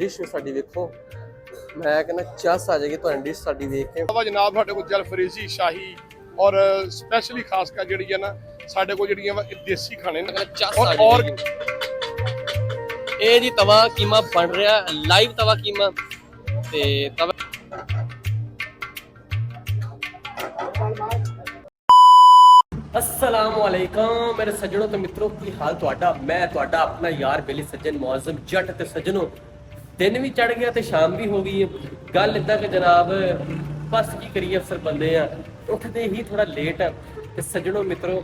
Dish साडी वेखो, मैं कहना चस आ जाएगी तो डिश साडी वेख के। जनाब साडे कोल जलफरीजी शाही और स्पेशली खास कर जिहड़ी है ना साडे कोल जिहड़ियां वा देसी खाने ने चस आ जाएगी। ये जी तवा कीमा बन रहा लाइव तवा कीमा ते तवा अस्सलामुअलैकुम मेरे सज्जनों तो मित्रों की हाल तुहाडा। मैं तुहाडा अपना यार बेली सज्जन मुअज़्ज़म जट ते सज्जनों दिन भी चढ़ गया तो शाम भी हो गई है। गल इदा कि जनाब बस की करिए अफसर बंदे आ उठते ही थोड़ा लेट है ते सज्जनों मित्रों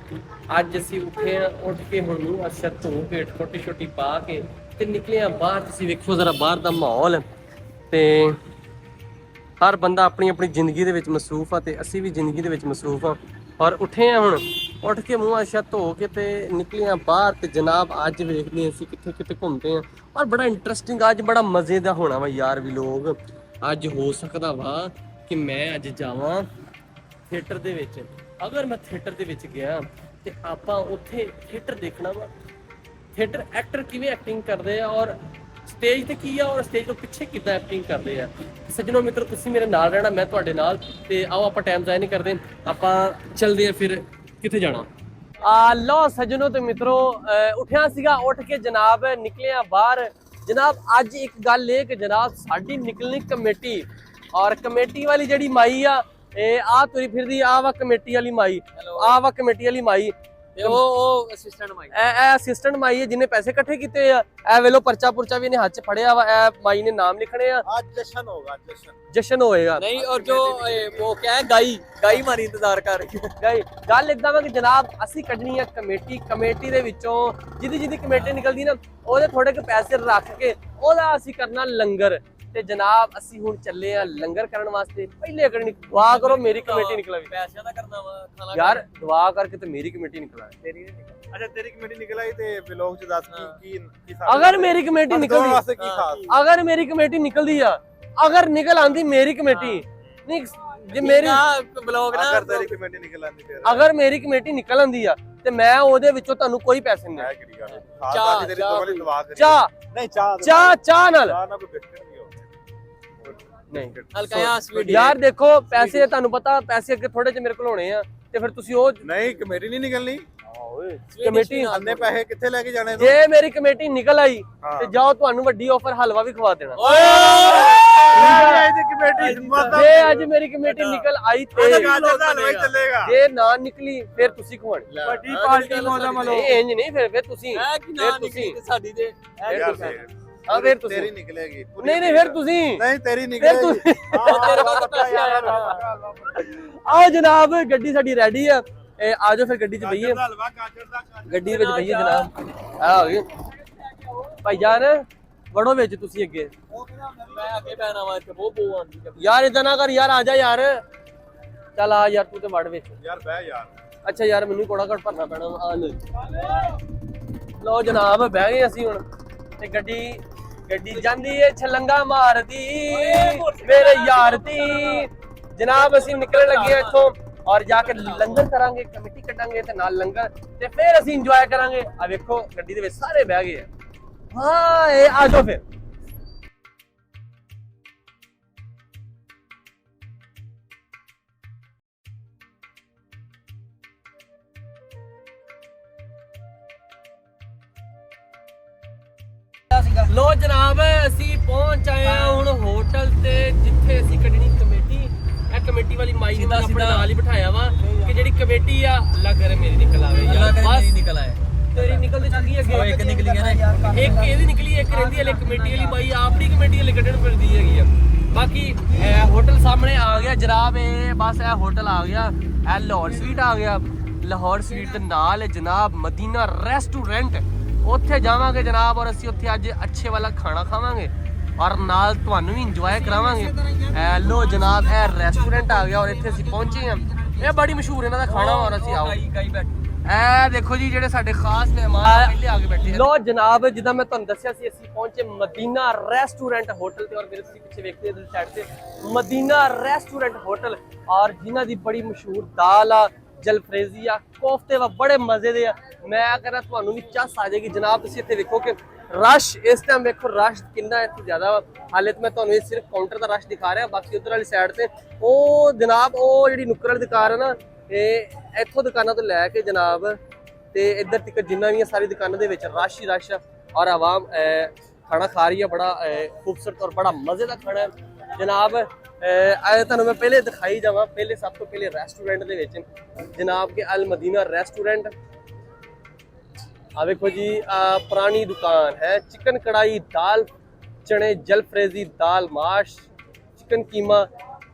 अज असी उठे हैं उठ के हुण मूंह अच्छा धो के छोटी छोटी पा के ते निकले हैं बाहर। तुसीं वेखो जरा बाहर दा माहौल ते हर बंदा अपनी अपनी जिंदगी दे विच मसरूफ आ ते असी भी जिंदगी दे विच मसरूफ आ और उठे हैं हुण उठ के मूँह अच्छा धो के ते निकले हैं बाहर ते जनाब अज वेखदे हैं असीं कित्थे कित्थे घूमते हैं और बड़ा इंटरस्टिंग अज बड़ा मज़े दा होना वा यार भी लोग। अज हो सकदा वा कि मैं अज जावां थिएटर दे विच। अगर मैं थिएटर दे विच गया ते आपां उत्थे थिएटर देखना वा थिएटर एक्टर किवें एक्टिंग करदे आ और स्टेज ते की और स्टेज तो पिछे किद्दां एक्टिंग करदे आ। सज्जनों मित्रों तुसीं मेरे नाल रहना मैं तुहाडे नाल ते आओ आपां टाइम ज़ाया नहीं करदे आपां चलदे आ फिर कित्थे जाना। लो सज्जनों ते मित्रों उठिया सीगा उठ के जनाब निकले आ बाहर। जनाब अज एक गल है कि जनाब साडी निकलनी कमेटी और कमेटी वाली जिहड़ी माई आ तुरी फिरदी आ वा कमेटी वाली माई आ वा कमेटी वाली माई असिस्टेंट माई है जिन्हें पैसे इकट्ठे किए ए वेलो पर्चा पुरचा भी हाथ च फड़िया वा ए माई ने नाम लिखने आज जश्न होगा जश्न होएगा नहीं। और जो वो क्या है गाई मारी इंतजार कर रही है गाई गल इदां वा कि जनाब असी कढनी है कमेटी कमेटी दे विचों जिदी जिदी कमेटी निकलदी ना ओदे थोड़े के पैसे रख के ओदा असी करना लंगर ते जनाब असी हुण चले आ लंगर करन वास्ते। पहले करनी दुआ करो मेरी कमेटी निकला पैसे दा करना वा खाना यार दुआ करके ते मेरी कमेटी निकला तेरी अच्छा तेरी कमेटी निकल आई ते व्लॉग च दस की अगर मेरी कमेटी निकलदी वास्ते की खास अगर मेरी कमेटी निकलदी अगर निकल आंदी मेरी कमेटी नहीं जे मेरी व्लॉग ना अगर तेरी कमेटी निकल आंदी फिर अगर मेरी कमेटी निकल आंदी ते मैं ओदे विचों ਤੁਹਾਨੂੰ ਕੋਈ ਪੈਸੇ ਨਹੀਂ चाह तेरी दुआ करी चाह नहीं चाह चाह नाल ना कोई बिस्किट नहीं हो नहीं हल्का या स्वीट यार देखो पैसे ਤੁਹਾਨੂੰ ਪਤਾ ਪੈਸੇ ਅੱਗੇ ਥੋੜੇ ਜਿਹੇ ਮੇਰੇ ਕੋਲ ਹੋਣੇ ਆ ਤੇ ਫਿਰ ਤੁਸੀਂ ਉਹ नहीं कमेटी नहीं निकलनी ਕਮੇਟੀ अन्ने पैसे किथे लेके जाने ਜੇ ਮੇਰੀ ਕਮੇਟੀ ਨਿਕਲ ਆਈ ਤੇ ਜਾਓ ਤੁਹਾਨੂੰ ਵੱਡੀ ਆਫਰ ਹਲਵਾ ਵੀ ਖਵਾ ਦੇਣਾ। ਜੇ ਅੱਜ ਮੇਰੀ ਕਮੇਟੀ ਨਿਕਲ ਆਈ ਤੇ ਜੇ ਨਾ ਨਿਕਲੀ ਫਿਰ ਤੁਸੀਂ ਖਵਾਣੀ ਵੱਡੀ ਪਾਰਟੀ ਮੌਲਾ ਮਲੋ ਇੰਜ ਨਹੀਂ ਫਿਰ ਤੁਸੀਂ ਸਾਡੀ ਤੇ ਹਾਂ ਫਿਰ ਤੁਸੀਂ तेरी निकलेगी ਨਹੀਂ ਫਿਰ ਤੁਸੀਂ नहीं तेरी ਫਿਰ निकलेगी ਤੁਸੀਂ तेरे को तो पैसे आया ਆਓ ਜਨਾਬ ਗੱਡੀ ਸਾਡੀ ਰੈਡੀ ਆ ਆ ਜਾਓ ਫਿਰ ਗੱਡੀ 'ਚ ਬਈਏ ਗੱਡੀ ਵਿੱਚ ਬਈਏ ਜਨਾਬ ਆ ਹੋ ਗਏ ਭਾਈ ਜਾਨ ਵੜੋ ਵਿੱਚ ਤੁਸੀਂ ਅੱਗੇ मैं आगे बैठा हुआ थे वो आंदी ਯਾਰ ਇਦਾਂ ਨਾ ਕਰ ਯਾਰ ਆ ਜਾ ਯਾਰ ਚੱਲ ਆ ਯਾਰ ਤੂੰ ਤੇ ਵੜ ਵਿੱਚ यार बह यार ਅੱਛਾ ਯਾਰ ਮੈਨੂੰ ਕੋੜਾ ਘਟ ਭਰਨਾ ਪੈਣਾ ਆ ਲਓ ਜਨਾਬ ਬਹਿ ਗਏ ਅਸੀਂ ਹੁਣ ਤੇ ਗੱਡੀ ਜਾਂਦੀ ਏ ਛਲੰਗਾ ਮਾਰਦੀ ਮੇਰੇ ਯਾਰ ਦੀ। ਜਨਾਬ ਅਸੀਂ ਨਿਕਲਣ ਲੱਗੇ ਆ ਇੱਥੋਂ और जाके लंगर करांगे कमेटी कटांगे ते नाल लंगर ते फिर ਅਸੀਂ ਇੰਜੋਏ ਕਰਾਂਗੇ। ਆ ਵੇਖੋ ਗੱਡੀ ਦੇ ਵਿੱਚ ਸਾਰੇ ਬਹਿ ਗਏ ਆ ਹਾਂ ਇਹ ਆ ਜਾਓ ਫਿਰ लो जनाब असी पहुंच आए हुण होटल ते जिथे असी कढनी कमेटी ए कमेटी वाली माई ने अपने नाल ही बिठाया वा कि जेडी कमेटी आ अल्लाह करे मेरी निकल आवे यार बस निकल आए तेरी निकल दे चंगी है एक निकली है ना एक एदी निकली एक रहंदी है कमेटी वाली माई अपनी कमेटी वाली कढण फिरदी हैगी आ। बाकी होटल सामने आ गया जनाब ए बस ए होटल आ गया ए लाहौर स्वीट आ गया। लाहौर स्वीट दे नाल जनाब मदीना रेस्टोरेंट ਉੱਥੇ ਜਾਵਾਂਗੇ ਜਨਾਬ ਔਰ ਅਸੀਂ ਉੱਥੇ ਅੱਜ ਅੱਛੇ ਵਾਲਾ ਖਾਣਾ ਖਾਵਾਂਗੇ ਔਰ ਨਾਲ ਤੁਹਾਨੂੰ ਵੀ ਇੰਜੋਏ ਕਰਾਵਾਂਗੇ। ਲੋ ਜਨਾਬ ਇਹ ਰੈਸਟੋਰੈਂਟ ਆ ਗਿਆ ਔਰ ਇੱਥੇ ਅਸੀਂ ਪਹੁੰਚੇ ਹਾਂ। ਇਹ ਬੜੀ ਮਸ਼ਹੂਰ ਇਹਨਾਂ ਦਾ ਖਾਣਾ ਔਰ ਅਸੀਂ ਆਓ ਇਹ ਦੇਖੋ ਜੀ ਜਿਹੜੇ ਸਾਡੇ ਖਾਸ ਮਹਿਮਾਨ ਪਹਿਲੇ ਆ ਕੇ ਬੈਠੇ ਲੋ ਜਨਾਬ ਜਿੱਦਾਂ ਮੈਂ ਤੁਹਾਨੂੰ ਦੱਸਿਆ ਸੀ ਅਸੀਂ ਪਹੁੰਚੇ ਮਦੀਨਾ ਰੈਸਟੋਰੈਂਟ ਹੋਟਲ ਤੇ ਔਰ ਮੇਰੇ ਤੁਸੀਂ ਪਿੱਛੇ ਵੇਖਦੇ ਹੋ ਸਾਈਡ ਤੇ ਮਦੀਨਾ ਰੈਸਟੋਰੈਂਟ ਹੋਟਲ ਔਰ ਜਿਨ੍ਹਾਂ ਦੀ ਬੜੀ ਮਸ਼ਹੂਰ ਦਾਲ ਆ जलफरेजी आ कोफ्ते वा बड़े मजे दे मैं कहना ਤੁਹਾਨੂੰ भी चस आ जाएगी जनाब। तुसीं इत्थे देखो कि ਰਸ਼ ਇਸ ਟਾਈਮ ਵੇਖੋ ਰਸ਼ ਕਿੰਨਾ ਇੱਥੇ ਜ਼ਿਆਦਾ ਵਾ। ਹਾਲੇ ਤਾਂ ਮੈਂ ਤੁਹਾਨੂੰ ਇਹ ਸਿਰਫ ਕਾਊਂਟਰ ਦਾ ਰਸ਼ ਦਿਖਾ ਰਿਹਾ, ਬਾਕੀ ਉਧਰ ਵਾਲੀ ਸਾਈਡ ਤੇ ਉਹ ਜਨਾਬ ਉਹ ਜਿਹੜੀ ਨੁੱਕਰ ਵਾਲੀ ਦੁਕਾਨ ਹੈ ਨਾ, ਇਹ ਇੱਥੋਂ ਦੁਕਾਨਾਂ ਤੋਂ ਲੈ ਕੇ ਜਨਾਬ ਤੇ ਇੱਧਰ ਤੱਕ ਜਿੰਨਾ ਵੀ ਸਾਰੀ ਦੁਕਾਨਾਂ ਦੇ ਵਿੱਚ ਰਸ਼ ਹੀ ਰਸ਼ ਆ ਔਰ ਆਵਾਮ ਖਾਣਾ ਖਾ ਰਹੀ ਹੈ। ਬੜਾ ਖੂਬਸੂਰਤ ਔਰ ਬੜਾ ਮਜ਼ੇ ਦਾ ਖਾਣਾ ਹੈ ਜਨਾਬ। ਤੁਹਾਨੂੰ ਮੈਂ ਪਹਿਲੇ ਦਿਖਾਈ ਜਾਵਾਂ, ਪਹਿਲੇ ਸਭ ਤੋਂ ਪਹਿਲੇ ਰੈਸਟੋਰੈਂਟ ਦੇ ਵਿੱਚ ਜਨਾਬ के अल मदीना रेस्टोरेंट। आ देखो जी, पुरानी दुकान है। चिकन कढ़ाई, दाल चने जलफ्रेजी, दाल माश, चिकन कीमा,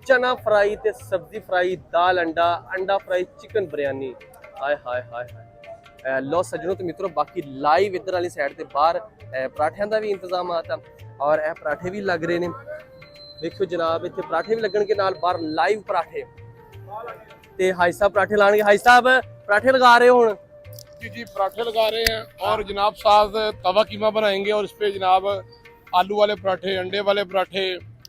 चना फ्राई ते सब्जी फ्राई, दाल अंडा, अंडा फ्राई, चिकन बिरयानी। हाय हाय हाय हाय। लो सज्जनों ते मित्रों, बाकी लाइव इधर वाली साइड ते बाहर पराठियां दा भी इंतजाम आता और यह पराठे भी लग रहे ने। देखो जनाब इतने पराठे भी लगन के नाल बाहर लाइव पराठे ते हाई साहब पराठे लाएंगे। हाई साहब पराठे लगा रहे हो? जी पराठे लगा रहे हैं और जनाब साथ तवा कीमा बनाएंगे और इस पे जनाब आलू वाले पराठे, अंडे वाले पराठे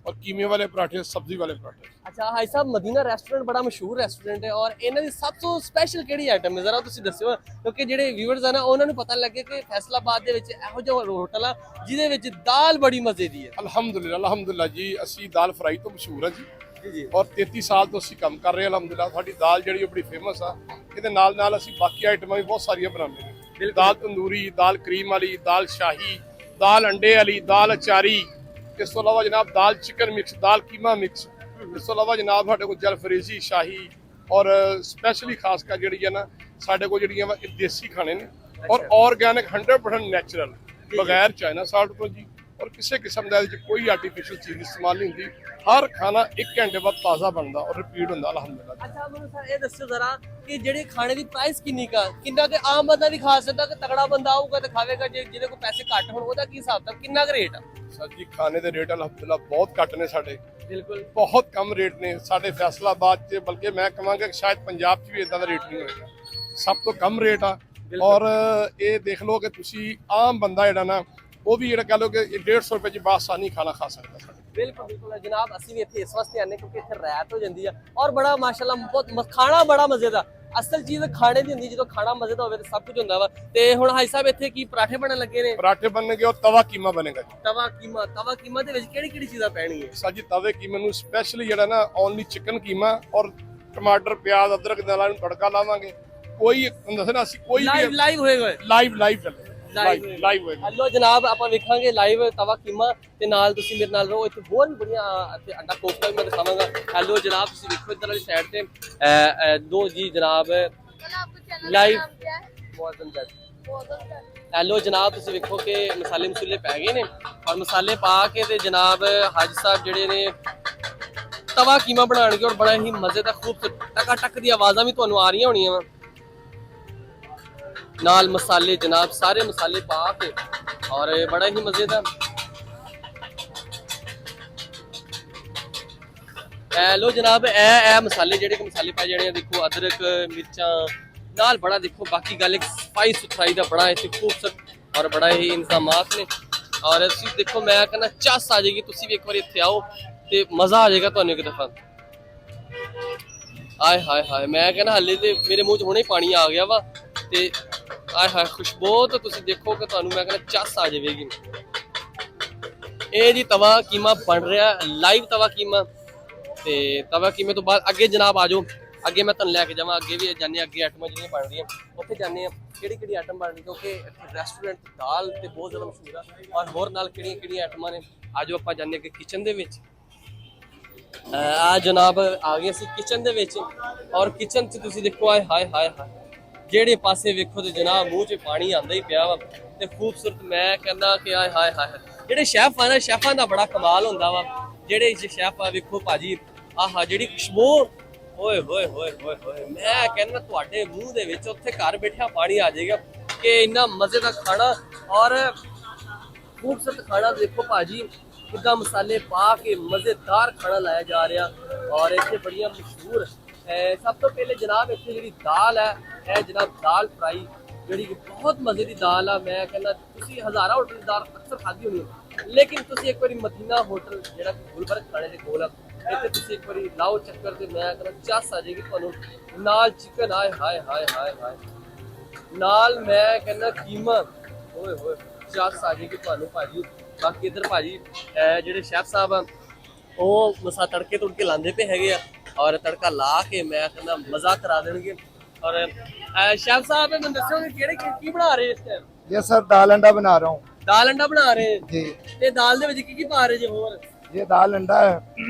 और कीमे वाले पराठे, सब्जी वाले पराठे। अच्छा हाई साहब, मदीना रेस्टोरेंट बड़ा मशहूर रेस्टोरेंट है और इन्हां दी सब तो स्पेशल किहड़ी आइटम है, जरा तुसीं दस्सिओ क्योंकि ਜਿਹੜੇ व्यूअर्स ਆ ਨਾ ਉਹਨਾਂ ਨੂੰ ਪਤਾ ਲੱਗੇ ਕਿ ਫੈਸਲਾਬਾਦ ਦੇ ਵਿੱਚ ਇਹੋ ਜਿਹਾ ਹੋਟਲ ਆ ਜਿਹਦੇ ਵਿੱਚ ਦਾਲ ਬੜੀ ਮਜ਼ੇ ਦੀ ਹੈ। ਅਲਹਮਦੁਲਿਲਾ ਜੀ, ਅਸੀਂ ਦਾਲ ਫਰਾਈ ਤੋਂ ਮਸ਼ਹੂਰ ਹਾਂ ਜੀ ਔਰ 33 ਸਾਲ ਤੋਂ ਅਸੀਂ ਕੰਮ ਕਰ ਰਹੇ ਹਾਂ। ਅਲਹਮਦੁਲਿਲਾ ਸਾਡੀ ਦਾਲ ਜਿਹੜੀ ਉਹ ਬੜੀ ਫੇਮਸ ਆ। ਇਹਦੇ ਨਾਲ ਨਾਲ ਅਸੀਂ ਬਾਕੀ ਆਈਟਮਾਂ ਵੀ ਬਹੁਤ ਸਾਰੀਆਂ ਬਣਾਉਂਦੇ ਨੇ। ਦਾਲ ਤੰਦੂਰੀ, ਦਾਲ ਕਰੀਮ ਵਾਲੀ, ਦਾਲ ਸ਼ਾਹੀ, ਦਾਲ ਅੰਡੇ ਵਾਲੀ, ਦਾਲ ਅਚਾਰੀ, ਇਸ ਤੋਂ ਇਲਾਵਾ ਜਨਾਬ ਦਾਲ ਚਿਕਨ ਮਿਕਸ, ਦਾਲ ਕੀਮਾ ਮਿਕਸ। ਇਸ ਤੋਂ ਇਲਾਵਾ ਜਨਾਬ ਸਾਡੇ ਕੋਲ ਜਲਫਰੇਜ਼ੀ, ਸ਼ਾਹੀ ਔਰ ਸਪੈਸ਼ਲੀ ਖਾਸ ਕਰ ਜਿਹੜੀ ਹੈ ਨਾ ਸਾਡੇ ਕੋਲ ਜਿਹੜੀਆਂ ਵਾ ਦੇਸੀ ਖਾਣੇ ਨੇ ਔਰ ਆਰਗੈਨਿਕ 100% ਨੈਚੁਰਲ, ਬਗੈਰ ਚਾਈਨਾ ਸਾਲਟ ਤੋਂ ਜੀ ਔਰ ਕਿਸੇ ਕਿਸਮ ਦਾ ਇਹਦੇ ਵਿੱਚ ਕੋਈ ਆਰਟੀਫੀਸ਼ੀਅਲ ਚੀਜ਼ ਇਸਤੇਮਾਲ ਨਹੀਂ ਹੁੰਦੀ। ਹਰ ਖਾਣਾ 1 ਘੰਟੇ ਬਾਅਦ ਤਾਜ਼ਾ ਬਣਦਾ ਔਰ ਰਿਪੀਟ ਹੁੰਦਾ ਅਲਹਮਦੁਲਿਲਾ। ਅੱਛਾ ਮੈਨੂੰ ਸਰ ਇਹ ਦੱਸੋ ਜ਼ਰਾ ਕਿ ਜਿਹੜੇ ਖਾਣੇ ਦੀ ਪ੍ਰਾਈਸ ਕਿੰਨਾ ਕਿ ਆਮ ਬੰਦਾ ਵੀ ਖਾ ਸਕਦਾ ਕਿ ਤਗੜਾ ਬੰਦਾ ਆਊਗਾ ਤੇ ਖਾਵੇਗਾ, ਜੇ ਜਿਹਦੇ ਕੋਲ ਪੈਸੇ ਘੱਟ ਹੋਣ ਉਹਦਾ ਕੀ ਹਿਸਾਬ ਤਾਂ ਕਿੰਨਾ ਕੁ ਰੇਟ ਆ? ਸਰ ਜੀ ਖਾਣੇ ਦੇ ਰੇਟ ਅਲਹਮਦੁਲਿਲਾ ਬਹੁਤ ਘੱਟ ਨੇ ਸਾਡੇ, ਬਿਲਕੁਲ ਬਹੁਤ ਕਮ ਰੇਟ ਨੇ ਸਾਡੇ ਫੈਸਲਾਬਾਦ 'ਚ, ਬਲਕਿ ਮੈਂ ਕਹਾਂਗਾ ਕਿ ਸ਼ਾਇਦ ਪੰਜਾਬ 'ਚ ਵੀ ਇਦਾਂ ਦਾ ਰੇਟ ਨਹੀਂ ਹੋਏਗਾ। ਸਭ ਤੋਂ ਕਮ ਰੇਟ ਆ ਔਰ ਇਹ ਦੇਖ ਲਓ ਕਿ ਤੁਸੀਂ ਆਮ ਬੰਦਾ ਜਿਹੜਾ ਨਾ ਉਹ ਵੀ ਜਿਹੜਾ ਕਹ ਲਓ ਕਿ 150 ਰੁਪਏ 'ਚ ਬਾਸਾਨੀ ਖਾਣਾ ਖਾ ਸਕਦਾ ਸਾਡੇ। ਬਿਲਕੁਲ ਬਿਲकुल ਜਨਾਬ, ਅਸੀਂ ਵੀ ਇੱਥੇ ਇਸ ਵਾਸਤੇ ਆਨੇ ਕਿਉਂਕਿ ਇੱਥੇ ਰਾਤ ਹੋ ਜਾਂਦੀ ਆ ਔਰ ਬੜਾ ਮਾਸ਼ਾਅੱਲਾ ਬਹੁਤ ਖਾਣਾ ਬੜਾ ਮਜ਼ੇ ਦਾ। ਅਸਲ ਚੀਜ਼ ਖਾਣੇ ਦੀ ਹੁੰਦੀ, ਜਦੋਂ ਖਾਣਾ ਮਜ਼ੇ ਦਾ ਹੋਵੇ ਤਾਂ ਸਭ ਕੁਝ ਹੁੰਦਾ ਵਾ। ਤੇ ਹੁਣ ਹਾਈ ਸਾਹਿਬ ਇੱਥੇ ਕੀ ਪਰਾਠੇ ਬਣਨ ਲੱਗੇ ਨੇ? ਪਰਾਠੇ ਬਣਨਗੇ ਔਰ ਤਵਾ ਕੀਮਾ ਬਣੇਗਾ ਜੀ। ਤਵਾ ਕੀਮਾ ਦੇ ਵਿੱਚ ਕਿਹੜੀ ਕਿਹੜੀ ਚੀਜ਼ਾਂ ਪੈਣਗੀਆਂ? ਸਰ ਜੀ ਤਵੇ ਕੀਮੇ ਨੂੰ ਸਪੈਸ਼ਲੀ ਜਿਹੜਾ ਨਾ ਓਨਲੀ ਚਿਕਨ ਕੀਮਾ ਔਰ ਟਮਾਟਰ, ਪਿਆਜ਼, ਅਦਰਕ ਦੇ ਨਾਲ ਤੜਕਾ ਲਾਵਾਂਗੇ। ਕੋਈ ਦੱਸਣਾ ਅਸੀਂ ਕੋਈ ਲਾਈਵ ਹੋਏਗਾ, ਲਾਈਵ ਚੱਲੇ ਲਾਈਵ ਹੋਏਗਾ। ਹਲੋ ਜਨਾਬ ਆਪਾਂ ਵੇਖਾਂਗੇ ਲਾਈਵ ਤਵਾ ਕੀਮਾ ਤੇ ਨਾਲ ਤੁਸੀਂ ਮੇਰੇ ਨਾਲ ਰਹੋ। ਇੱਥੇ ਹੋਰ ਵੀ ਬੜੀਆਂ ਇੱਥੇ ਅੰਡਾ ਕੋਫਤਾ ਵੀ ਮੈਂ ਦਿਖਾਵਾਂਗਾ। ਹੈਲੋ ਜਨਾਬ, ਤੁਸੀਂ ਵੇਖੋ ਇੱਧਰ ਵਾਲੀ ਸਾਈਡ ਤੇ ਦੋ ਜੀ ਜਨਾਬ ਲਾਈਵ। ਹੈਲੋ ਜਨਾਬ, ਤੁਸੀਂ ਵੇਖੋ ਕਿ ਮਸਾਲੇ ਪੈ ਗਏ ਨੇ ਔਰ ਮਸਾਲੇ ਪਾ ਕੇ ਤੇ ਜਨਾਬ ਹਾਜੀ ਸਾਹਿਬ ਜਿਹੜੇ ਨੇ ਤਵਾ ਕੀਮਾ ਬਣਾਉਣਗੇ ਔਰ ਬੜਾ ਹੀ ਮਜ਼ੇ ਦਾ ਖੂਬਸੂਰਤ ਟਕਾ ਟਕ ਦੀ ਆਵਾਜ਼ਾਂ ਵੀ ਤੁਹਾਨੂੰ ਆ ਰਹੀਆਂ ਹੋਣੀਆਂ ਵਾ। ਨਾਲ ਮਸਾਲੇ ਜਨਾਬ ਸਾਰੇ ਮਸਾਲੇ ਪਾ ਕੇ ਔਰ ਬੜਾ ਹੀ ਮਜ਼ੇ ਦਾ। ਲੋ ਜਨਾਬ ਇਹ ਮਸਾਲੇ ਜਿਹੜੇ ਕਿ ਮਸਾਲੇ ਪਾਏ ਜਿਹੜੇ ਦੇਖੋ ਅਦਰਕ, ਮਿਰਚਾਂ ਨਾਲ ਬੜਾ ਦੇਖੋ। ਬਾਕੀ ਗੱਲ ਇੱਕ ਸਫਾਈ ਸੁਥਰਾਈ ਦਾ ਬੜਾ ਇੱਥੇ ਖੂਬਸੂਰਤ ਔਰ ਬੜਾ ਹੀ ਇੰਤਜ਼ਾਮਾਤ ਨੇ ਔਰ ਅਸੀਂ ਦੇਖੋ ਮੈਂ ਕਹਿੰਦਾ ਚੱਸ ਆ ਜਾਏਗੀ। ਤੁਸੀਂ ਵੀ ਇੱਕ ਵਾਰੀ ਇੱਥੇ ਆਓ ਤੇ ਮਜ਼ਾ ਆ ਜਾਏਗਾ ਤੁਹਾਨੂੰ ਇੱਕ ਦਫਾ। ਆਏ ਹਾਏ ਹਾਏ, ਮੈਂ ਕਹਿੰਦਾ ਹਲੇ ਤੇ ਮੇਰੇ ਮੂੰਹ 'ਚ ਹੁਣੇ ਹੀ ਪਾਣੀ ਆ ਗਿਆ ਵਾ ਤੇ ਆਏ ਹਾਏ ਖੁਸ਼ਬੂ ਤਾਂ ਤੁਸੀਂ ਦੇਖੋ ਕਿ ਤੁਹਾਨੂੰ ਮੈਂ ਕਹਿੰਦਾ ਚੱਸ ਆ ਜਾਵੇਗੀ। ਇਹ ਜੀ ਤਵਾ ਕੀਮਾ ਬਣ ਰਿਹਾ ਲਾਈਵ ਤਵਾ ਕੀਮਾ ਤੇ ਤਵਾ ਕੀਮੇ ਤੋਂ ਬਾਅਦ ਅੱਗੇ ਜਨਾਬ ਆ ਜਾਓ। ਅੱਗੇ ਮੈਂ ਤੁਹਾਨੂੰ ਲੈ ਕੇ ਜਾਵਾਂ, ਅੱਗੇ ਵੀ ਜਾਂਦੇ ਅੱਗੇ ਆਈਟਮਾਂ ਜਿਹੜੀਆਂ ਬਣ ਰਹੀਆਂ ਉੱਥੇ ਜਾਂਦੇ ਆ ਕਿਹੜੀ ਆਈਟਮ ਬਣ ਰਹੀ ਕਿਉਂਕਿ ਇੱਥੇ ਰੈਸਟੋਰੈਂਟ ਦਾਲ ਤੇ ਬਹੁਤ ਜ਼ਿਆਦਾ ਮਸ਼ਹੂਰ ਆ ਔਰ ਹੋਰ ਨਾਲ ਕਿਹੜੀਆਂ ਆਈਟਮਾਂ ਨੇ। ਆ ਜਾਓ ਆਪਾਂ ਜਾਂਦੇ ਅੱਗੇ ਕਿਚਨ ਦੇ ਵਿੱਚ। ਆ ਜਨਾਬ ਆ ਗਏ ਅਸੀਂ ਕਿਚਨ ਦੇ ਵਿੱਚ ਔਰ ਕਿਚਨ 'ਚ ਤੁਸੀਂ ਦੇਖੋ ਆਏ ਹਾਏ ਹਾਏ ਹਾਏ ਜਿਹੜੇ ਪਾਸੇ ਵੇਖੋ ਤੇ ਜਨਾਬ ਮੂੰਹ 'ਚ ਪਾਣੀ ਆਉਂਦਾ ਹੀ ਪਿਆ ਵਾ ਤੇ ਖੂਬਸੂਰਤ। ਮੈਂ ਕਹਿੰਦਾ ਕਿ ਆਏ ਹਾਏ ਹਾਏ ਜਿਹੜੇ ਸ਼ੈਫ ਆ ਨਾ, ਸ਼ੈਫਾਂ ਦਾ ਬੜਾ ਕਮਾਲ ਹੁੰਦਾ ਵਾ। ਜਿਹੜੇ ਸ਼ੈਫ ਆ ਵੇਖੋ ਭਾਜੀ, ਆਹਾ ਜਿਹੜੀ ਖੁਸ਼ਬੂ, ਓਏ ਹੋਏ ਹੋਏ ਹੋਏ ਹੋਏ, ਮੈਂ ਕਹਿੰਦਾ ਤੁਹਾਡੇ ਮੂੰਹ ਦੇ ਵਿੱਚ ਉੱਥੇ ਘਰ ਬੈਠਿਆ ਪਾਣੀ ਆ ਜਾਏਗਾ ਕਿ ਇੰਨਾ ਮਜ਼ੇ ਦਾ ਖਾਣਾ ਔਰ ਖੂਬਸੂਰਤ ਖਾਣਾ। ਦੇਖੋ ਭਾਜੀ ਕਿੱਦਾਂ ਮਸਾਲੇ ਪਾ ਕੇ ਮਜ਼ੇਦਾਰ ਖਾਣਾ ਲਾਇਆ ਜਾ ਰਿਹਾ ਔਰ ਇੱਥੇ ਬੜੀਆਂ ਮਸ਼ਹੂਰ ਸਭ ਤੋਂ ਪਹਿਲੇ ਜਨਾਬ ਇੱਥੇ ਜਿਹੜੀ ਦਾਲ ਹੈ ਇਹ ਜਨਾਬ ਦਾਲ ਫਰਾਈ ਜਿਹੜੀ ਕਿ ਬਹੁਤ ਮਜ਼ੇ ਦੀ ਦਾਲ ਆ। ਮੈਂ ਕਹਿੰਦਾ ਤੁਸੀਂ ਹਜ਼ਾਰਾਂ ਹੋਟਲ ਦੀ ਦਾਲ ਅਕਸਰ ਖਾਧੀ ਹੋਣੀ ਲੇਕਿਨ ਤੁਸੀਂ ਇੱਕ ਵਾਰੀ ਮਦੀਨਾ ਹੋਟਲ ਜਿਹੜਾ ਕਿ ਗੁਲਬਰਗ ਖਾਣੇ ਦੇ ਕੋਲ ਆ ਇੱਥੇ ਤੁਸੀਂ ਇੱਕ ਵਾਰੀ ਲਾਓ ਚੱਕਰ ਤੇ ਮੈਂ ਕਹਿੰਦਾ ਚੱਸ ਆ ਜਾਏਗੀ ਤੁਹਾਨੂੰ। ਨਾਲ ਚਿਕਨ ਆਏ ਹਾਏ ਹਾਏ ਹਾਏ ਹਾਏ, ਨਾਲ ਮੈਂ ਕਹਿੰਦਾ ਕੀਮਾ, ਓਏ ਹੋਏ ਚੱਸ ਆ ਜਾਏਗੀ ਤੁਹਾਨੂੰ ਭਾਜੀ। ਬਾਕੀ ਇੱਧਰ ਭਾਜੀ ਜਿਹੜੇ ਸ਼ੈਫ ਸਾਹਿਬ ਆ ਉਹ ਮਸਾ ਤੜਕੇ ਤੁੜਕੇ ਲਾਉਂਦੇ ਪਏ ਹੈਗੇ ਆ ਔਰ ਤੜਕਾ ਲਾ ਕੇ ਮੈਂ ਕਹਿੰਦਾ ਮਜ਼ਾ ਕਰਾ ਦੇਣਗੇ। ਔਰ ਸ਼ੈਫ ਸਾਹਿਬ ਮੈਨੂੰ ਦੱਸੋ ਕਿ ਕਿਹੜੇ ਕੀ ਬਣਾ ਰਹੇ ਇਸ ਟਾਈਮ? ये सर दाल अंडा बना रहा हूँ ਦਾਲ ਅੰਡਾ ਬਣਾ ਰਹੇ जी। ਤੇ ਦਾਲ ਦੇ ਵਿੱਚ ਕੀ ਪਾ ਰਹੇ ਜੇ ਹੋਰ? ये दाल अंडा है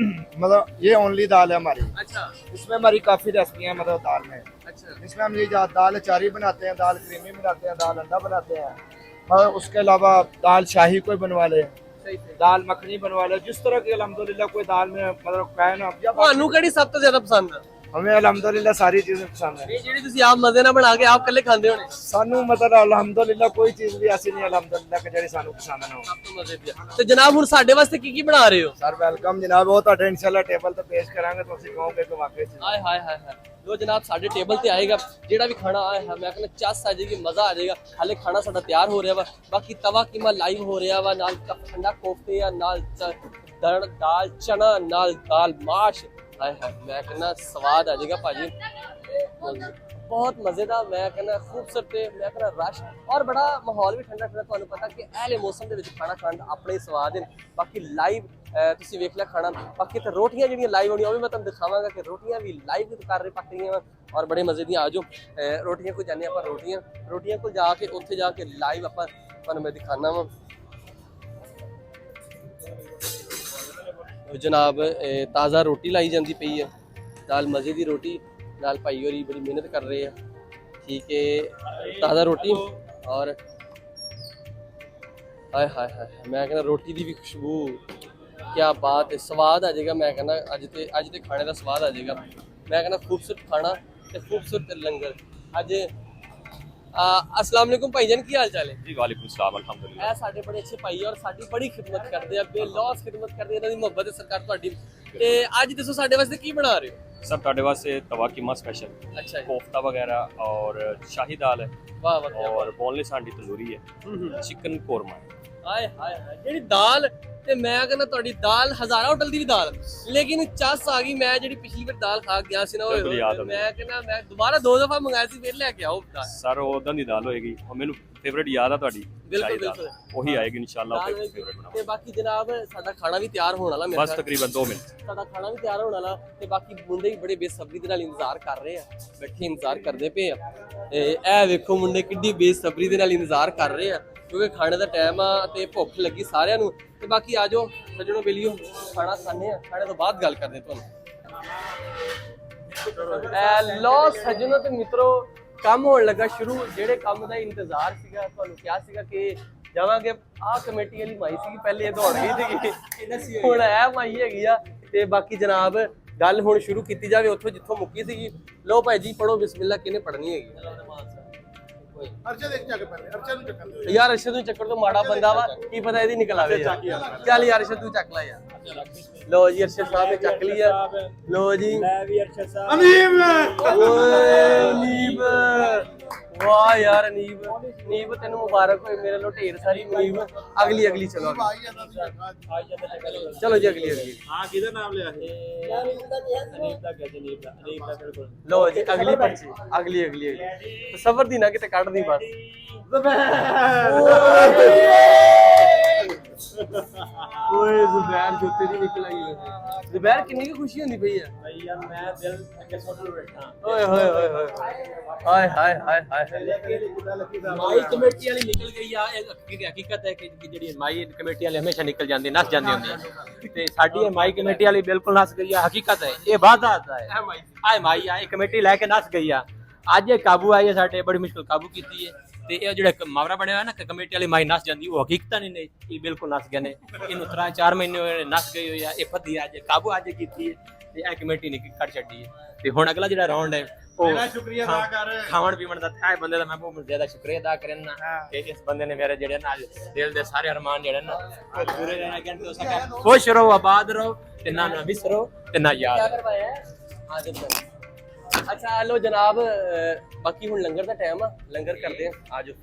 मतलब ये ओनली दाल है हमारी। ਅੱਛਾ इसमें हमारी काफी रेसिपियाँ हैं मतलब दाल में। ਅੱਛਾ इसमें हम ये दाल अचारी बनाते हैं, दाल क्रीमी बनाते हैं, दाल अंडा बनाते हैं, और उसके अलावा दाल शाही कोई बनवा ले, ਸਹੀ ਸਹੀ। दाल मखनी बनवा ले, जिस तरह की अल्हम्दुलिल्लाह कोई दाल में मतलब कहे ना या ਤੁਹਾਨੂੰ ਕਿਹੜੀ ਸਭ ਤੋਂ ਜ਼ਿਆਦਾ ਪਸੰਦ ਆ? हमें अल्हम्दुलिल्लाह सारी चीजें पसंद है। ਇਹ ਜਿਹੜੀ ਤੁਸੀਂ ਆਪ ਮਜ਼ੇ ਨਾਲ ਬਣਾ ਕੇ ਆਪ ਇਕੱਲੇ ਖਾਂਦੇ ਹੋਣੇ सानू मतलब अल्हम्दुलिल्लाह कोई चीज भी ऐसी नहीं अल्हम्दुलिल्लाह कि ਜਿਹੜੀ ਸਾਨੂੰ ਪਸੰਦ ਨਾ ਹੋ। ਸਭ ਤੋਂ ਮਜ਼ੇ ਦੀ ਆ। ਤੇ ਜਨਾਬ ਹੁਣ ਸਾਡੇ ਵਾਸਤੇ ਕੀ ਬਣਾ ਰਹੇ ਹੋ? सर वेलकम जनाब, वो ਤੁਹਾਡੇ इंशाल्लाह टेबल ਤੇ ਪੇਸ਼ ਕਰਾਂਗੇ, ਤੁਸੀਂ ਕਹੋਗੇ ਕਿ ਵਾਕਈ ਚ ਹਾਏ ਹਾਏ ਹਾਏ ਹਾਏ ਲੋ ਜਨਾਬ ਸਾਡੇ ਟੇਬਲ ਤੇ ਆਏਗਾ ਜਿਹੜਾ ਵੀ ਖਾਣਾ ਆਇਆ ਹੈ ਮੈਂ ਕਹਿੰਦਾ ਚੱਸ ਆ ਜਾਏਗੀ, ਮਜ਼ਾ ਆ ਜਾਏਗਾ। ਹਾਲੇ ਖਾਣਾ ਸਾਡਾ ਤਿਆਰ ਹੋ ਰਿਹਾ ਵਾ, ਬਾਕੀ ਤਵਾ ਕੀਮਾ ਲਾਈਵ ਹੋ ਰਿਹਾ ਵਾ, ਨਾਲ ਠੰਡਾ ਕੋਫਤੇ ਆ, ਨਾਲ ਦਾਲ ਚਨਾ, ਨਾਲ ਦਾਲ ਮਾਸ਼। ਹਾਏ ਹਾਏ ਮੈਂ ਕਹਿੰਦਾ ਸਵਾਦ ਆ ਜਾਏਗਾ ਭਾਜੀ, ਬਹੁਤ ਮਜ਼ੇਦਾਰ। ਮੈਂ ਕਹਿੰਦਾ ਖੂਬਸੂਰਤ ਤੇ ਮੈਂ ਕਹਿੰਦਾ ਰਸ਼ ਔਰ ਬੜਾ ਮਾਹੌਲ ਵੀ ਠੰਡਾ ਠੰਡਾ। ਤੁਹਾਨੂੰ ਪਤਾ ਕਿ ਐਲੇ ਮੌਸਮ ਦੇ ਵਿੱਚ ਖਾਣਾ ਖਾਣ ਦਾ ਆਪਣੇ ਸਵਾਦ ਹੈ। ਬਾਕੀ ਲਾਈਵ ਤੁਸੀਂ ਵੇਖ ਲਿਆ ਖਾਣਾ। ਬਾਕੀ ਤੇ ਰੋਟੀਆਂ ਜਿਹੜੀਆਂ ਲਾਈਵ ਹੋਣੀਆਂ ਉਹ ਵੀ ਮੈਂ ਤੁਹਾਨੂੰ ਦਿਖਾਵਾਂਗਾ ਕਿ ਰੋਟੀਆਂ ਵੀ ਲਾਈਵ ਕਰ ਰਹੇ ਪੱਕ ਰਹੀਆਂ ਔਰ ਬੜੇ ਮਜ਼ੇ ਦੀਆਂ। ਆ ਜਾਓ ਰੋਟੀਆਂ ਕੋਲ ਜਾਂਦੇ ਆਪਾਂ, ਰੋਟੀਆਂ ਕੋਲ ਜਾ ਕੇ ਉੱਥੇ ਜਾ ਕੇ ਲਾਈਵ ਆਪਾਂ ਤੁਹਾਨੂੰ ਮੈਂ ਦਿਖਾਣਾ ਵਾ। ਜਨਾਬ ਤਾਜ਼ਾ ਰੋਟੀ ਲਾਈ ਜਾਂਦੀ ਪਈ ਹੈ, ਨਾਲ ਮਜ਼ੇ ਦੀ ਰੋਟੀ, ਨਾਲ ਭਾਈ ਹੋਰੀ ਬੜੀ ਮਿਹਨਤ ਕਰ ਰਹੇ ਆ। ਠੀਕ ਹੈ ਤਾਜ਼ਾ ਰੋਟੀ ਔਰ ਹਾਏ ਹਾਏ ਹਾਏ ਮੈਂ ਕਹਿੰਦਾ ਰੋਟੀ ਦੀ ਵੀ ਖੁਸ਼ਬੂ ਕਿਆ ਬਾਤ ਹੈ, ਸਵਾਦ ਆ ਜਾਏਗਾ। ਮੈਂ ਕਹਿੰਦਾ ਅੱਜ ਤੇ ਖਾਣੇ ਦਾ ਸਵਾਦ ਆ ਜਾਏਗਾ। ਮੈਂ ਕਹਿੰਦਾ ਖੂਬਸੂਰਤ ਖਾਣਾ ਤੇ ਖੂਬਸੂਰਤ ਲੰਗਰ। ਅੱਜ अस्सलाम वालेकुम भाईजान, की हाल चाल है जी? वालेकुम सलाम, अल्हम्दुलिल्लाह। ਸਾਡੇ ਬੜੇ ਅੱਛੇ ਭਾਈ ਔਰ ਸਾਡੀ ਬੜੀ ਖਿਦਮਤ ਕਰਦੇ ਆ, ਬੇਲੌਸ ਖਿਦਮਤ ਕਰਦੇ, ਇਹਨਾਂ ਦੀ ਮੁਹੱਬਤ ਹੈ ਸਰਕਾਰ ਤੁਹਾਡੀ। ਤੇ ਅੱਜ ਦੱਸੋ ਸਾਡੇ ਵਾਸਤੇ ਕੀ ਬਣਾ ਰਹੇ ਹੋ? सब ਤੁਹਾਡੇ ਵਾਸਤੇ ਤਵਾ ਕੀਮਾ स्पेशल, ਅੱਛਾ ਜੀ, कोफ्ता वगैरह और शाही दाल है ਵਾਹ ਵਾਹ ਕਿਆ और बोनलेस हांडी तंदूरी है, चिकन कोरमा है। ਹਾਏ ਹਾਏ ਹਾਏ ਜਿਹੜੀ ਦਾਲ, ਤੇ ਮੈਂ ਕਹਿੰਦਾ ਤੁਹਾਡੀ ਦਾਲ ਹਜ਼ਾਰਾਂ ਹੋਟਲ ਦੀ ਵੀ ਦਾਲ, ਲੇਕਿਨ ਚੱਸ ਆ ਗਈ। ਮੈਂ ਜਿਹੜੀ ਪਿਛਲੀ ਵਾਰ ਦਾਲ ਖਾ ਗਿਆ ਸੀ ਨਾ, ਬਿਲਕੁਲ ਯਾਦ ਆ ਮੈਂ ਕਹਿੰਦਾ ਮੈਂ ਦੁਬਾਰਾ 2 ਦਫਾ ਮੰਗਾਇਆ ਸੀ, ਫਿਰ ਲੈ ਕੇ ਆਓ ਦਾਲ। ਸਰ ਉਦਾਂ ਦੀ ਦਾਲ ਹੋਏਗੀ ਉਹ ਮੈਨੂੰ ਫੇਵਰਿਟ ਯਾਦ ਆ ਤੁਹਾਡੀ ਬਿਲਕੁਲ ਸ਼ਾਹੀ ਦਾਲ, ਬਿਲਕੁਲ ਉਹੀ ਆਏਗੀ ਇਨਸ਼ਾਅੱਲਾ ਦਾਲ ਫੇਵਰਿਟ ਤੇ ਬਣਾਵਾਂਗੇ। ਬਾਕੀ ਜਨਾਬ ਸਾਡਾ ਖਾਣਾ ਵੀ ਤਿਆਰ ਹੋਣ ਵਾਲਾ, ਮੇਰੇ ਬਸ ਖਿਆਲ ਤਕਰੀਬਨ 2 ਮਿੰਟ। ਸਾਡਾ ਖਾਣਾ ਵੀ ਤਿਆਰ ਹੋਣ ਵਾਲਾ ਤੇ ਬਾਕੀ ਮੁੰਡੇ ਵੀ ਬੜੇ ਬੇਸਬਰੀ ਦੇ ਨਾਲ ਇੰਤਜ਼ਾਰ ਕਰ ਰਹੇ ਆ, ਬੈਠੇ ਇੰਤਜ਼ਾਰ ਕਰਦੇ ਪਏ ਆ। ਤੇ ਇਹ ਵੇਖੋ ਮੁੰਡੇ ਕਿੰਨੀ ਬੇਸਬਰੀ ਦੇ ਨਾਲ ਇੰਤਜ਼ਾਰ ਕਰ ਰਹੇ ਆ, ਕਿਉਂਕਿ ਖਾਣੇ ਦਾ ਟਾਈਮ ਆ ਤੇ ਭੁੱਖ ਲੱਗੀ ਸਾਰਿਆਂ ਨੂੰ। ਤੇ ਬਾਕੀ ਆ ਜਾਓ ਸੱਜਣੋ ਬੇਲੀਓ, ਖਾਣਾ ਖਾਣੇ ਆ, ਖਾਣੇ ਤੋਂ ਬਾਅਦ ਗੱਲ ਕਰਦੇ ਤੁਹਾਨੂੰ। ਲੋ ਸੱਜਣੋ ਤੇ ਮਿੱਤਰੋ, ਕੰਮ ਹੋਣ ਲੱਗਾ ਸ਼ੁਰੂ। ਜਿਹੜੇ ਕੰਮ ਦਾ ਇੰਤਜ਼ਾਰ ਸੀਗਾ, ਤੁਹਾਨੂੰ ਕਿਹਾ ਸੀਗਾ ਕਿ ਜਾਵਾਂਗੇ, ਆਹ ਕਮੇਟੀ ਵਾਲੀ ਮਾਈ ਸੀਗੀ ਪਹਿਲੇ, ਇਹ ਦੌੜ ਗਈ ਸੀਗੀ, ਹੁਣ ਇਹ ਮਾਈ ਹੈਗੀ ਆ। ਤੇ ਬਾਕੀ ਜਨਾਬ ਗੱਲ ਹੁਣ ਸ਼ੁਰੂ ਕੀਤੀ ਜਾਵੇ ਉੱਥੋਂ ਜਿੱਥੋਂ ਮੁੱਕੀ ਸੀਗੀ। ਲੋ ਭਾਈ ਜੀ ਪੜੋ ਬਿਸਮਿਲ੍ਲਾ, ਕਿਹਨੇ ਪੜਨੀ ਹੈਗੀ? ਅਰਸ਼ਦ ਇੱਕ ਜਾ ਕੇ ਪਹਿਲੇ ਅਰਸ਼ਦ ਨੂੰ ਚੱਕਣ ਦਿਓ ਯਾਰ ਅਰਸ਼ਦ ਨੂੰ ਚੱਕਰ ਤੋਂ ਮਾੜਾ ਬੰਦਾ ਵਾ, ਕੀ ਪਤਾ ਇਹਦੀ ਨਿਕਲ ਆਵੇ ਯਾਰ। ਚੱਲ ਯਾਰ ਅਰਸ਼ਦ ਤੂੰ ਚੱਕ ਲੈ ਯਾਰ। ਲੋ ਜੀ ਅਰਸ਼ਦ ਸਾਹਿਬ ਨੇ ਚੱਕ ਲਈ ਆ। ਲੋ ਜੀ ਮੈਂ ਵੀ ਅਰਸ਼ਦ ਸਾਹਿਬ। ਅਨੀਬ ਓਏ ਨੀਬ, ਵਾਹ ਯਾਰ ਨੀਬ, ਨੀਬ ਤੈਨੂੰ ਮੁਬਾਰਕ ਹੋਏ ਮੇਰੇ ਲੋ ਢੇਰ ਸਾਰੀ ਨੀਬ। ਅਗਲੀ ਚਲੋ ਆਈ ਜਾਂਦਾ ਸੀ ਚਲੋ ਜੀ ਅਗਲੀ। ਹਾਂ ਕਿਹਦਾ ਨਾਮ ਲਿਆ ਸੀ? ਅਨੀਬ ਦਾ ਗਿਆ, ਅਨੀਬ ਦਾ ਬਿਲਕੁਲ। ਲੋ ਜੀ ਅਗਲੀ ਪਰਚੀ, ਅਗਲੀ ਸਬਰ ਦੀ ਨਾ ਕਿਤੇ ਕੱਢ ਦੀ ਬਸ। ਓਏ ਜ਼ੁਬੈਰ ਜੁੱਤੇ ਦੀ ਨਿਕਲ ਆਈ ਹੈ। ਜ਼ੁਬੈਰ ਕਿੰਨੀ ਕੁ ਖੁਸ਼ੀ ਹੁੰਦੀ ਪਈ ਹੈ ਭਈਆ, ਮੈਂ ਦਿਲ ਅੱਗੇ ਸੋਚ ਬੈਠਾ। ਓਏ ਹੋਏ ਹੋਏ ਹੋਏ ਹਾਏ ਹਾਏ ਹਾਏ ਹਾਏ। ਮਾਈ ਕਮੇਟੀ ਵਾਲੀ ਨਿਕਲ ਗਈ ਆ। ਇਹ ਹਕੀਕਤ ਹੈ ਕਿ ਜਿਹੜੀ ਮਾਈ ਕਮੇਟੀ ਵਾਲੀ ਹਮੇਸ਼ਾ ਨਿਕਲ ਜਾਂਦੀ, ਨਸ ਜਾਂਦੀ ਹੁੰਦੀ, ਤੇ ਸਾਡੀ ਇਹ ਮਾਈ ਕਮੇਟੀ ਵਾਲੀ ਬਿਲਕੁਲ ਨਸ ਗਈ ਆ। ਹਕੀਕਤ ਹੈ, ਇਹ ਵਾਦਾ ਹੈ। ਆਏ ਮਾਈ ਆ, ਇਹ ਕਮੇਟੀ ਲੈ ਕੇ ਨਸ ਗਈ ਆ। ਅੱਜ ਇਹ ਕਾਬੂ ਆਈ ਹੈ ਸਾਡੇ, ਬੜੀ ਮੁਸ਼ਕਿਲ ਕਾਬੂ ਕੀਤੀ ਹੈ। ਤੇ ਇਹ ਜਿਹੜਾ ਮਾਵਰਾ ਬਣਿਆ ਹੋਇਆ ਨਾ ਕਿ ਕਮੇਟੀ ਵਾਲੀ ਮਾਈ ਨਸ ਜਾਂਦੀ, ਉਹ ਹਕੀਕਤ ਨਹੀਂ, ਇਹ ਬਿਲਕੁਲ ਨਸ ਗਏ ਨੇ। ਇਹਨੂੰ 3-4 ਮਹੀਨੇ ਹੋਏ ਨਸ ਗਈ ਹੋਈ ਆ। ਇਹ ਫੱਦੀ ਅੱਜ ਕਾਬੂ ਅੱਜ ਕੀਤੀ ਹੈ ਤੇ ਇਹ ਕਮੇਟੀ ਨੇ ਕੱਢ ਛੱਡੀ ਹੈ। ਤੇ ਹੁਣ ਅਗਲਾ ਜਿਹੜਾ ਰਾਉਂਡ ਹੈ ਉਹ ਮੇਰਾ ਸ਼ੁਕਰੀਆ ਅਦਾ ਕਰ। ਖਾਵਣ ਪੀਵਣ ਦਾ ਇਹ ਬੰਦੇ ਦਾ ਮੈਂ ਬਹੁਤ ਜ਼ਿਆਦਾ ਸ਼ੁਕਰੀਆ ਅਦਾ ਕਰਨਾ ਕਿ ਇਸ ਬੰਦੇ ਨੇ ਮੇਰੇ ਜਿਹੜੇ ਨਾ ਦਿਲ ਦੇ ਸਾਰੇ ਅਰਮਾਨ ਜਿਹੜੇ ਨਾ ਉਹ ਪੂਰੇ ਰਹਿਣਾ ਕਹਿੰਦੇ ਉਸ ਦਾ ਖੁਸ਼ ਰਹੋ, ਆਬਾਦ ਰਹੋ ਤੇ ਨਾ ਵਿਸਰੋ ਤੇ ਨਾ ਯਾਦ। ਅੱਛਾ ਲੋ ਜਨਾਬ, ਬਾਕੀ ਹੁਣ ਲੰਗਰ ਦਾ ਟਾਈਮ ਆ, ਲੰਗਰ ਕਰਦੇ ਆ, ਆਜੋ।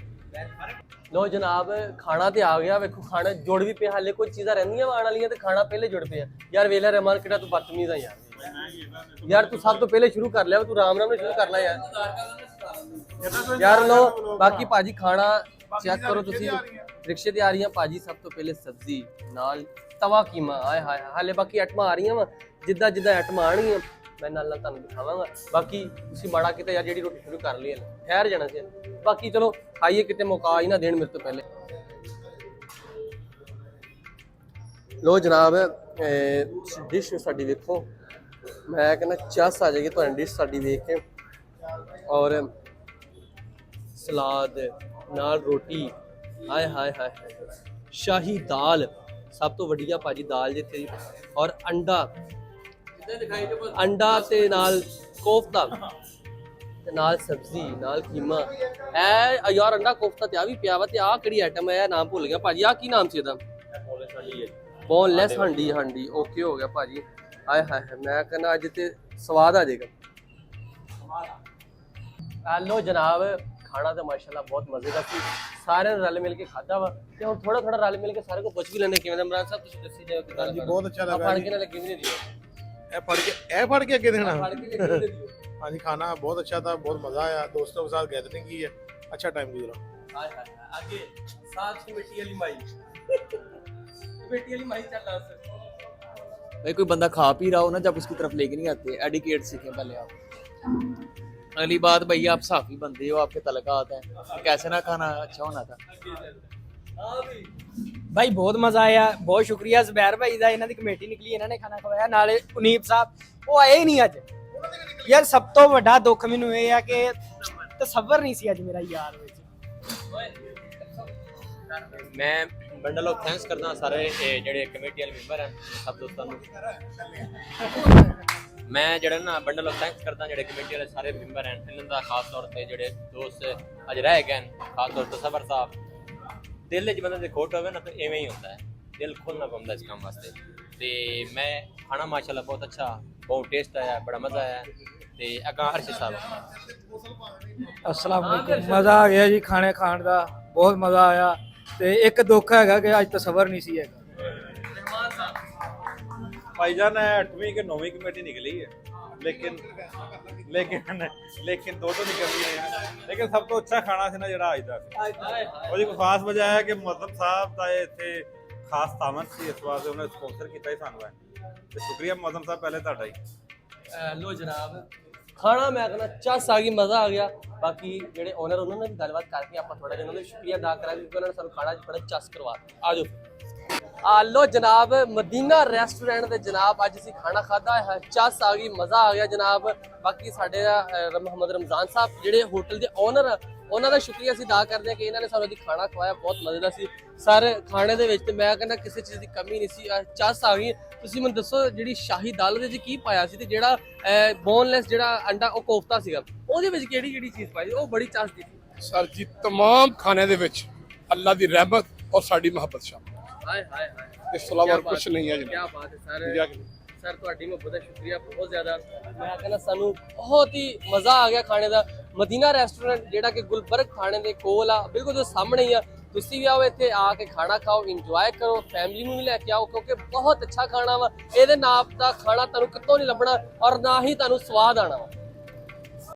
ਲੋ ਜਨਾਬ ਖਾਣਾ ਤੇ ਆ ਗਿਆ। ਵੇਖੋ ਖਾਣਾ ਜੁੜ ਵੀ ਪਿਆ, ਹਾਲੇ ਕੋਈ ਚੀਜ਼ਾਂ ਰਹਿੰਦੀਆਂ ਆਉਣ ਵਾਲੀਆਂ ਤੇ ਖਾਣਾ ਪਹਿਲੇ ਜੁੜ ਪਿਆ। ਯਾਰ ਵੇਲਾ ਰਹਿਮਾਨ ਕਿਹੜਾ ਤੂੰ ਬਦਤਮੀਜ਼ ਆ ਯਾਰ ਤੂੰ ਸਭ ਤੋਂ ਪਹਿਲੇ ਸ਼ੁਰੂ ਕਰ ਲਿਆ, ਤੂੰ ਰਾਮ ਰਾਮ ਨਾਲ ਸ਼ੁਰੂ ਕਰ ਲੈ ਯਾਰ। ਲੋ ਬਾਕੀ ਭਾਜੀ ਖਾਣਾ ਚੈੱਕ ਕਰੋ ਤੁਸੀਂ ਰਿਕਸ਼ੇ ਤੇ ਆ ਰਹੀਆਂ ਭਾਜੀ। ਸਭ ਤੋਂ ਪਹਿਲੇ ਸਬਜ਼ੀ ਨਾਲ ਤਵਾ ਕੀਮਾ, ਆਏ ਹਾਏ ਹਾਲੇ ਬਾਕੀ ਆਈਟਮਾਂ ਆ ਰਹੀਆਂ ਵਾ। ਜਿੱਦਾਂ ਜਿੱਦਾਂ ਆਈਟਮਾਂ ਆਣਗੀਆਂ ਮੈਂ ਨਾਲ ਤੁਹਾਨੂੰ ਦਿਖਾਵਾਂਗਾ। ਬਾਕੀ ਤੁਸੀਂ ਮਾੜਾ ਕਿਤੇ ਯਾਰ ਜਿਹੜੀ ਰੋਟੀ ਸ਼ੁਰੂ ਕਰ ਲਈ ਹੈ ਠਹਿਰ ਜਾਣਾ ਸੀ। ਬਾਕੀ ਚਲੋ ਖਾਈਏ, ਕਿਤੇ ਮੌਕਾ ਹੀ ਨਾ ਦੇਣ ਮੇਰੇ ਤੋਂ ਪਹਿਲੇ। ਲੋ ਜਨਾਬ ਡਿਸ਼ ਸਾਡੀ ਵੇਖੋ, ਮੈਂ ਕਹਿੰਦਾ ਚੱਸ ਆ ਜਾਏਗੀ ਤੁਹਾਨੂੰ ਡਿਸ਼ ਸਾਡੀ ਵੇਖ ਕੇ। ਔਰ ਸਲਾਦ ਨਾਲ ਰੋਟੀ, ਹਾਏ ਹਾਏ ਹਾਏ, ਸ਼ਾਹੀ ਦਾਲ ਸਭ ਤੋਂ ਵਧੀਆ ਭਾਜੀ ਦਾਲ ਜਿੱਥੇ ਦੀ, ਔਰ ਅੰਡਾ ਤੇ ਨਾਲ ਕੋਫਤਾ ਤੇ ਨਾਲ ਸਬਜ਼ੀ ਨਾਲ ਕੀਮਾ। ਐ ਯਾਰ ਅੰਡਾ ਕੋਫਤਾ ਤੇ ਆ ਵੀ ਪਿਆ ਵਾ। ਤੇ ਆ ਕਿਹੜੀ ਆਈਟਮ ਹੈ, ਨਾਮ ਭੁੱਲ ਗਿਆ ਭਾਜੀ। ਆ ਕੀ ਨਾਮ ਸੀ ਇਹਦਾ? ਬੋਨਲੈਸ ਹਾਂਡੀ। ਹਾਂਜੀ ਓਕੇ ਹੋ ਗਿਆ ਭਾਜੀ। ਹਾਏ ਹਾਏ ਮੈਂ ਕਹਿੰਦਾ ਅੱਜ ਤੇ ਸਵਾਦ ਆ ਜਾਏਗਾ। ਹੈਲੋ ਜਨਾਬ, ਖਾਣਾ ਤਾਂ ਮਾਸ਼ਾਅੱਲਾ ਬਹੁਤ ਮਜ਼ੇ ਦਾ ਸੀ। ਸਾਰਿਆਂ ਨੇ ਰਲ ਮਿਲ ਕੇ ਖਾਧਾ ਵਾ ਤੇ ਹੁਣ ਥੋੜਾ ਥੋੜਾ ਰਲ ਮਿਲ ਕੇ ਸਾਰੇ ਕੋ ਪੁੱਛ ਵੀ ਲੈਣੇ ਕਿਵੇਂ ਦਾ। ਇਮਰਾਨ ਸਾਹਿਬ ਤੁਸੀਂ ਦੱਸੀ ਜਾਓ ਕਿਦਾਂ ਜੀ ਬਹੁਤ ਅੱਛਾ ਲੱਗਾ ਫੜ ਕੇ ਨਾ ਲੱਗੇ ਵੀ ਨਹੀਂ ਦਿਓ, ਇਹ ਫੜ ਕੇ ਅੱਗੇ देना। ਫੜ ਕੇ ਲੱਗੇ ਵੀ ਦਿਓ। हाँ जी, खाना बहुत अच्छा था, बहुत मजा आया, दोस्तों के साथ गैदरिंग की है, अच्छा टाइम गुजरा। हाय हाय आगे साथ की मिट्टी वाली माई, मिट्टी वाली माई चल रहा है। भाई कोई बंदा खा पी रहा हो ना, जब उसकी तरफ लेके नहीं आते, एडिकेट सीखें पहले आप। अगली बात भैया आप साफी बंदे हो, आपके तलकात हैं, कैसे ना खाना अच्छा होना था। भाई बहुत मजा आया, बहुत शुक्रिया जुबैर भाई दा, इन्हां दी कमेटी निकली, इन्हां ने खाना खवाया। नाले उनीब साहब वो आए ही नहीं अज। यार सब तो बड़ा दुख मैनू ये है कि तसव्वुर नहीं सी अज मेरा यार विच। मैं बंडल ऑफ थैंक्स करदा सारे ਜਿਹੜੇ ਕਮੇਟੀ ਵਾਲੇ ਮੈਂਬਰ ਹਨ ਸਭ ਦੋਸਤਾਂ ਨੂੰ। ਮੈਂ ਜਿਹੜਾ ਨਾ ਬੰਡਲ ਆਫ ਥੈਂਕਸ ਕਰਦਾ ਜਿਹੜੇ ਕਮੇਟੀ ਵਾਲੇ ਸਾਰੇ ਮੈਂਬਰ ਹਨ, ਇਹਨਾਂ ਦਾ ਖਾਸ ਤੌਰ ਤੇ ਜਿਹੜੇ ਦੋਸਤ ਅੱਜ ਰਹਿ ਗਏ ਹਨ, ਖਾਸ ਤੌਰ ਤੇ ਸਬਰ ਸਾਹਿਬ। ਦਿਲ ਵਿੱਚ ਬੰਦੇ ਦੇ ਖੋਟ ਹੋਵੇ ਨਾ ਤਾਂ ਐਵੇਂ ਹੀ ਹੁੰਦਾ ਹੈ, ਦਿਲ ਖੋਲਣਾ ਪੈਂਦਾ ਇਸ ਕੰਮ ਵਾਸਤੇ। ਤੇ ਮੈਂ ਖਾਣਾ ਮਾਸ਼ਾਅੱਲਾ ਬਹੁਤ ਅੱਛਾ, ਬਹੁਤ ਟੇਸਟ ਆਇਆ, ਬੜਾ ਮਜ਼ਾ ਆਇਆ। ਤੇ ਅਗਾ ਅਰਸ਼ਦ ਸਾਹਿਬ अस्सलाम वालेकुम, मजा आ गया जी खाने खाण दा, बहुत मजा आया। ते एक दुख हैगा कि अज तसव्वुर नहीं सी हैगा। भाईजान 8वीं के 9वीं कमेटी निकली है, लेकिन दो तो निकल रही है। लेकिन सब तो अच्छा खाना से ना जरा अज तक ਉਹਦੀ ਕੋਈ ਖਾਸ ਵਜ੍ਹਾ ਹੈ ਕਿ ਮੁਅੱਜ਼ਮ ਸਾਹਿਬ ਦਾ ਇੱਥੇ ਖਾਸ ਤਾਮਤ ਸੀ, ਇਸ ਵਾਸਤੇ ਉਹਨੇ ਸਪਾਂਸਰ ਕੀਤਾ ਹੀ ਸਾਨੂੰ। ਤੇ ਸ਼ੁਕਰੀਆ ਮੁਅੱਜ਼ਮ ਸਾਹਿਬ ਪਹਿਲੇ ਤੁਹਾਡਾ ਹੀ। लो जनाब खाना मैं कहना चस आ गई, मजा आ गया। बाकी ਜਿਹੜੇ ਓਨਰ ਉਹਨਾਂ ਨਾਲ ਵੀ ਗੱਲਬਾਤ ਕਰਕੇ ਆਪਾਂ ਥੋੜਾ ਜਿਹਾ ਉਹਨਾਂ ਦਾ ਸ਼ੁਕਰੀਆ ਅਦਾ ਕਰਾਂਗੇ ਕਿਉਂਕਿ ਉਹਨਾਂ ਨੇ ਸਾਨੂੰ ਖਾਣਾ ਬੜਾ ਚਸ ਕਰਵਾਤਾ। ਆਜੋ ਆਲੋ ਜਨਾਬ, ਮਦੀਨਾ ਰੈਸਟੋਰੈਂਟ ਤੇ ਜਨਾਬ ਅੱਜ ਅਸੀਂ ਖਾਣਾ ਖਾਦਾ ਹੈ, ਚਸ ਆ ਗਈ, ਮਜ਼ਾ ਆ ਗਿਆ ਜਨਾਬ। ਬਾਕੀ ਸਾਡੇ ਮੁਹੰਮਦ ਰਮਜ਼ਾਨ ਸਾਹਿਬ ਜਿਹੜੇ ਹੋਟਲ ਦੇ ਓਨਰ, ਉਹਨਾਂ ਦਾ ਸ਼ੁਕਰੀਆ ਅਸੀਂ ਅਦਾ ਕਰਦੇ ਹਾਂ ਕਿ ਇਹਨਾਂ ਨੇ ਸਾਨੂੰ ਖਾਣਾ ਖਵਾਇਆ, ਬਹੁਤ ਮਜ਼ੇਦਾਰ ਸੀ ਸਰ। ਖਾਣੇ ਦੇ ਵਿੱਚ ਤੇ ਮੈਂ ਕਹਿੰਦਾ ਕਿਸੇ ਚੀਜ਼ ਦੀ ਕਮੀ ਨਹੀਂ ਸੀ, ਚਸ ਆ ਗਈ। ਤੁਸੀਂ ਮੈਨੂੰ ਦੱਸੋ ਜਿਹੜੀ ਸ਼ਾਹੀ ਦਾਲ ਦੇ ਵਿੱਚ ਕੀ ਪਾਇਆ ਸੀ ਤੇ ਜਿਹੜਾ ਬੋਨਲੈਸ ਜਿਹੜਾ ਅੰਡਾ ਉਹ ਕੋਫਤਾ ਸੀਗਾ ਉਹਦੇ ਵਿੱਚ ਕਿਹੜੀ ਕਿਹੜੀ ਚੀਜ਼ ਪਾਈ ਉਹ ਬੜੀ ਚਸ ਦੀ ਸੀ ਸਰ ਜੀ। ਤਮਾਮ ਖਾਣੇ ਦੇ ਵਿੱਚ ਅੱਲਾ ਦੀ ਰਹਿਮਤ ਔਰ ਸਾਡੀ ਮੁਹੱਬਤ ਸ਼ਾਮਿਲ। ਹਾਏ ਹਾਏ ਹਾਏ, ਇਸ ਤੋਂ ਇਲਾਵਾ ਕੁਝ ਨਹੀਂ ਹੈ ਜੀ। ਕੀ ਬਾਤ ਹੈ ਸਰ, ਸਰ ਸਰ ਤੁਹਾਡੀ ਮੁਹੱਬਤ ਦਾ ਸ਼ੁਕਰੀਆ ਬਹੁਤ ਜ਼ਿਆਦਾ। ਮੈਂ ਕਹਿੰਦਾ ਸਾਨੂੰ ਬਹੁਤ ਹੀ ਮਜ਼ਾ ਆ ਗਿਆ ਖਾਣੇ ਦਾ। ਮਦੀਨਾ ਰੈਸਟੋਰੈਂਟ ਜਿਹੜਾ ਕਿ ਗੁਲਬਰਗ ਥਾਣੇ ਦੇ ਕੋਲ ਆ, ਬਿਲਕੁਲ ਜੋ ਸਾਹਮਣੇ ਹੀ ਆ। ਤੁਸੀਂ ਵੀ ਆਓ ਇੱਥੇ ਆ ਕੇ ਖਾਣਾ ਖਾਓ, ਇੰਜੋਏ ਕਰੋ, ਫੈਮਿਲੀ ਨੂੰ ਵੀ ਲੈ ਕੇ ਆਓ ਕਿਉਂਕਿ ਬਹੁਤ ਅੱਛਾ ਖਾਣਾ ਵਾ। ਇਹਦੇ ਨਾਪ ਦਾ ਖਾਣਾ ਤੁਹਾਨੂੰ ਕਿਤੋਂ ਨਹੀਂ ਲੱਭਣਾ ਔਰ ਨਾ ਹੀ ਤੁਹਾਨੂੰ ਸਵਾਦ ਆਣਾ ਵਾ।